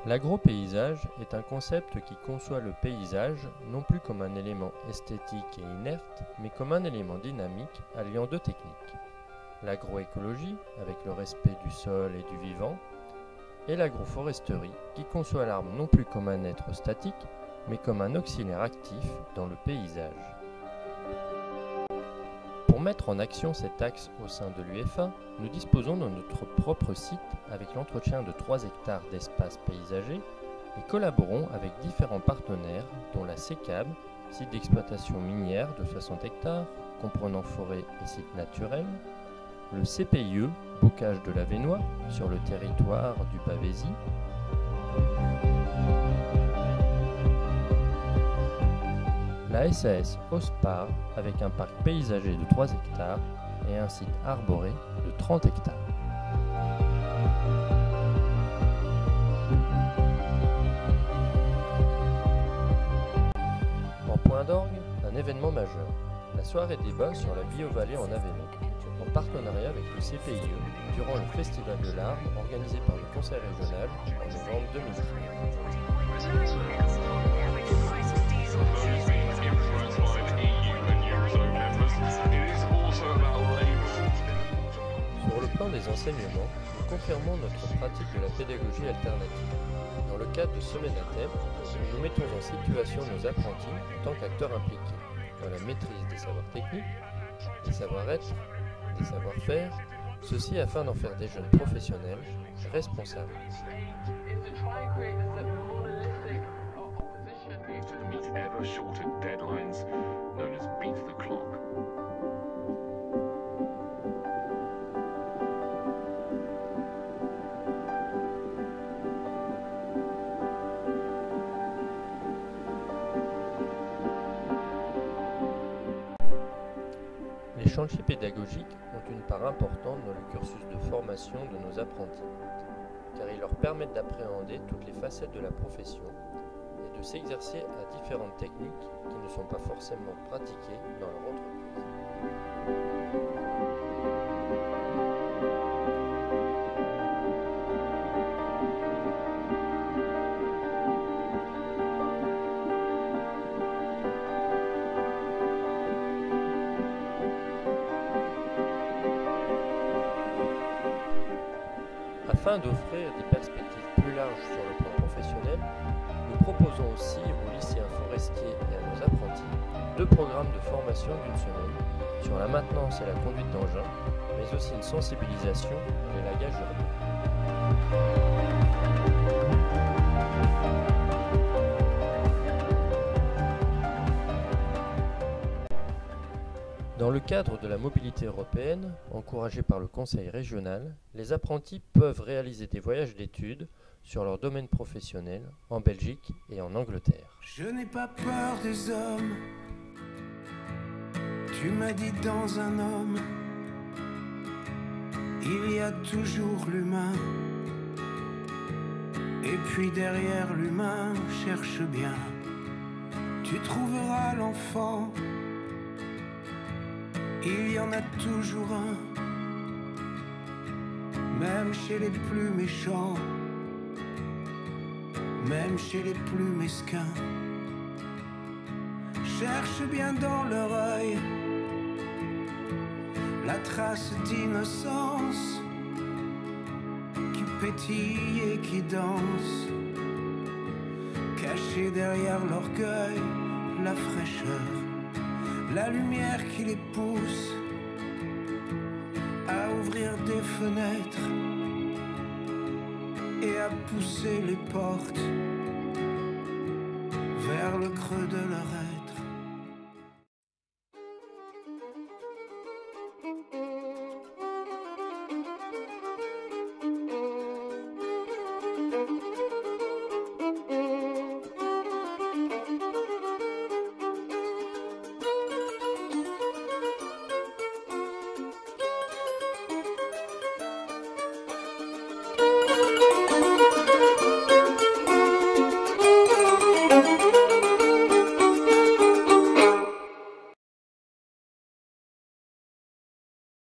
L'agropaysage est un concept qui conçoit le paysage non plus comme un élément esthétique et inerte, mais comme un élément dynamique alliant deux techniques. L'agroécologie, avec le respect du sol et du vivant, et l'agroforesterie, qui conçoit l'arbre non plus comme un être statique, mais comme un auxiliaire actif dans le paysage. Pour mettre en action cet axe au sein de l'UFA, nous disposons de notre propre site avec l'entretien de 3 hectares d'espaces paysagers et collaborons avec différents partenaires dont la CECAB, site d'exploitation minière de 60 hectares, comprenant forêt et sites naturels, le CPIE, Bocage de la Vénois, sur le territoire du Bavésie, la SAS OSPAR avec un parc paysager de 3 hectares et un site arboré de 30 hectares. En point d'orgue, un événement majeur, la soirée débat sur la Biovallée en Aveyron, en partenariat avec le CPIE durant le Festival de l'Arbre organisé par le Conseil régional en novembre 2013. Sur le plan des enseignements, nous confirmons notre pratique de la pédagogie alternative. Dans le cadre de Semaine à thème, nous mettons en situation nos apprentis en tant qu'acteurs impliqués dans la maîtrise des savoirs techniques, des savoir-être, des savoir-faire, ceci afin d'en faire des jeunes professionnels responsables. Les chantiers pédagogiques ont une part importante dans le cursus de formation de nos apprentis, car ils leur permettent d'appréhender toutes les facettes de la profession et de s'exercer à différentes techniques qui ne sont pas forcément pratiquées dans leur entreprise. Afin d'offrir des perspectives plus larges sur le plan professionnel, nous proposons aussi aux lycéens forestiers et à nos apprentis 2 programmes de formation d'une semaine sur la maintenance et la conduite d'engins, mais aussi une sensibilisation à l'élagage urbain. Dans le cadre de la mobilité européenne, encouragée par le Conseil régional, les apprentis peuvent réaliser des voyages d'études sur leur domaine professionnel en Belgique et en Angleterre. Je n'ai pas peur des hommes, tu m'as dit dans un homme, il y a toujours l'humain, et puis derrière l'humain, cherche bien, tu trouveras l'enfant. Il y en a toujours un, même chez les plus méchants, même chez les plus mesquins. Cherche bien dans leur œil la trace d'innocence qui pétille et qui danse, cachée derrière l'orgueil, la fraîcheur, la lumière qui les pousse à ouvrir des fenêtres et à pousser les portes vers le creux de leur rêve.